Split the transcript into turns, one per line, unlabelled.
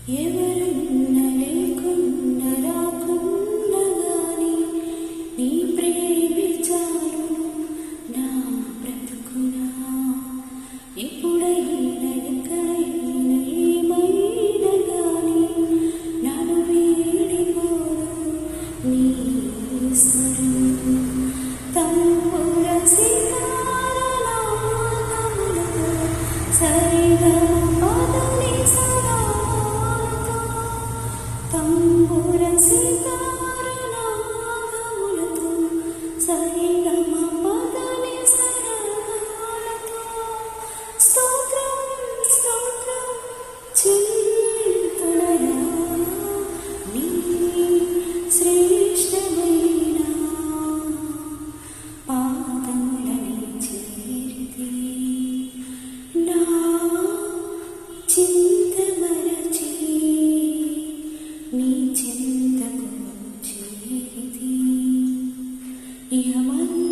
ఎవరున్న లేకున్న రాకున్న గాని నీ ప్రేమే చాలును నా బ్రతుకునా. ఎప్పుడైనా ఎక్కడైనా ఏమైనా గాని నన్ను వీడిపోదు నీ స్వరం. తంబుర సితారనాదములతో సరిగా పదని సరాలతో తంబుర సితారనాదములతో సరిగా పదని సరాలతో స్తోత్రం స్తోత్రం చెల్లింతునయా నీ శ్రేష్టమైన పాదములని చేరితి. నా చింత మరచి నీ చెంతకు చేరితి. ఇహమందు